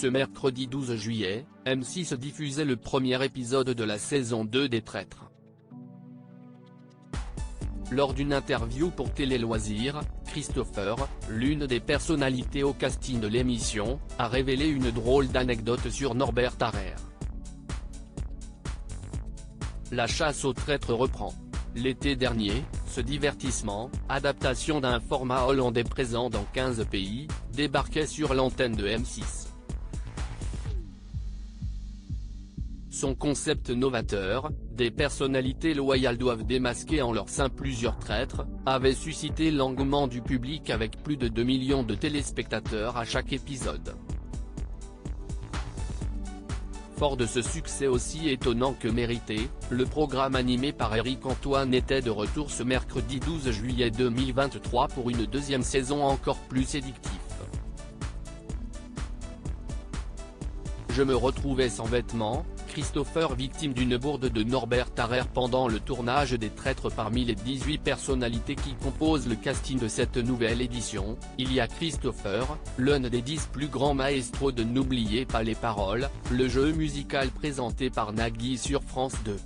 Ce mercredi 12 juillet, M6 diffusait le premier épisode de la saison 2 des Traîtres. Lors d'une interview pour Télé Loisirs, Christopher, l'une des personnalités au casting de l'émission, a révélé une drôle d'anecdote sur Norbert Tarrer. La chasse aux traîtres reprend. L'été dernier, ce divertissement, adaptation d'un format hollandais présent dans 15 pays, débarquait sur l'antenne de M6. Son concept novateur, des personnalités loyales doivent démasquer en leur sein plusieurs traîtres, avait suscité l'engouement du public avec plus de 2 millions de téléspectateurs à chaque épisode. Fort de ce succès aussi étonnant que mérité, le programme animé par Éric Antoine était de retour ce mercredi 12 juillet 2023 pour une deuxième saison encore plus séductive. Je me retrouvais sans vêtements, Christopher victime d'une bourde de Norbert Tarrer pendant le tournage des Traîtres. Parmi les 18 personnalités qui composent le casting de cette nouvelle édition, il y a Christopher, l'un des 10 plus grands maestros de N'oubliez pas les paroles, le jeu musical présenté par Nagui sur France 2.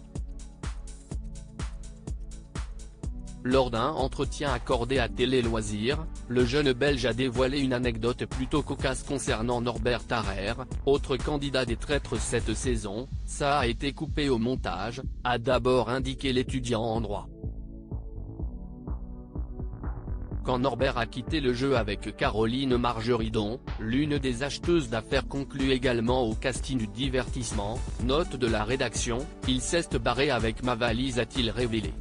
Lors d'un entretien accordé à Télé Loisirs, le jeune Belge a dévoilé une anecdote plutôt cocasse concernant Norbert Tarrer, autre candidat des Traîtres cette saison. Ça a été coupé au montage, a d'abord indiqué l'étudiant en droit. Quand Norbert a quitté le jeu avec Caroline Margeridon, l'une des acheteuses d'affaires conclut également au casting du divertissement, note de la rédaction, il s'est barré avec ma valise, a-t-il révélé.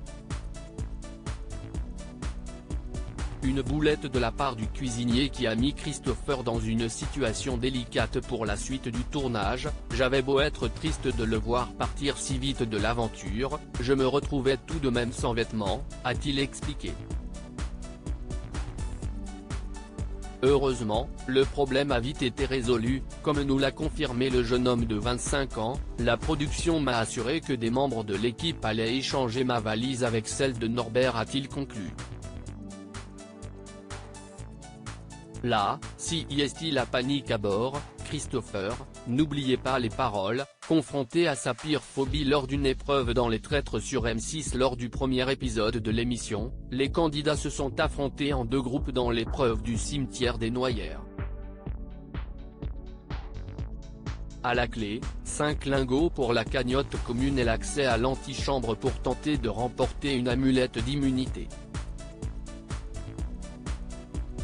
Une boulette de la part du cuisinier qui a mis Christopher dans une situation délicate pour la suite du tournage. J'avais beau être triste de le voir partir si vite de l'aventure, je me retrouvais tout de même sans vêtements, a-t-il expliqué. Heureusement, le problème a vite été résolu, comme nous l'a confirmé le jeune homme de 25 ans, la production m'a assuré que des membres de l'équipe allaient échanger ma valise avec celle de Norbert, a-t-il conclu. Là, si est la panique à bord, Christopher, n'oubliez pas les paroles, confronté à sa pire phobie lors d'une épreuve dans les Traîtres sur M6. Lors du premier épisode de l'émission, les candidats se sont affrontés en deux groupes dans l'épreuve du cimetière des Noyères. À la clé, 5 lingots pour la cagnotte commune et l'accès à l'antichambre pour tenter de remporter une amulette d'immunité.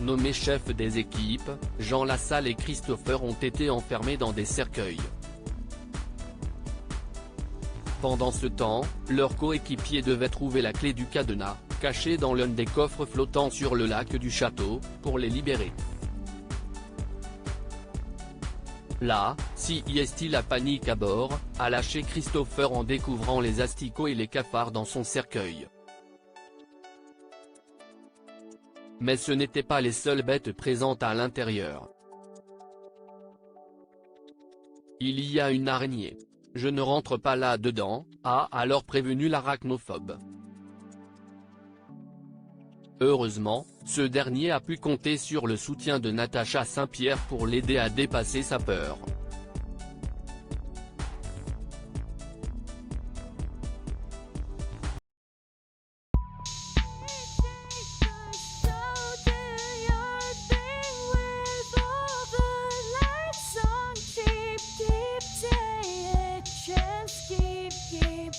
Nommés chefs des équipes, Jean Lassalle et Christopher ont été enfermés dans des cercueils. Pendant ce temps, leurs coéquipiers devaient trouver la clé du cadenas, cachée dans l'un des coffres flottants sur le lac du château, pour les libérer. Là, si la panique à bord, a lâché Christopher en découvrant les asticots et les cafards dans son cercueil. Mais ce n'étaient pas les seules bêtes présentes à l'intérieur. Il y a une araignée. Je ne rentre pas là-dedans, a alors prévenu l'arachnophobe. Heureusement, ce dernier a pu compter sur le soutien de Natacha Saint-Pierre pour l'aider à dépasser sa peur. Keep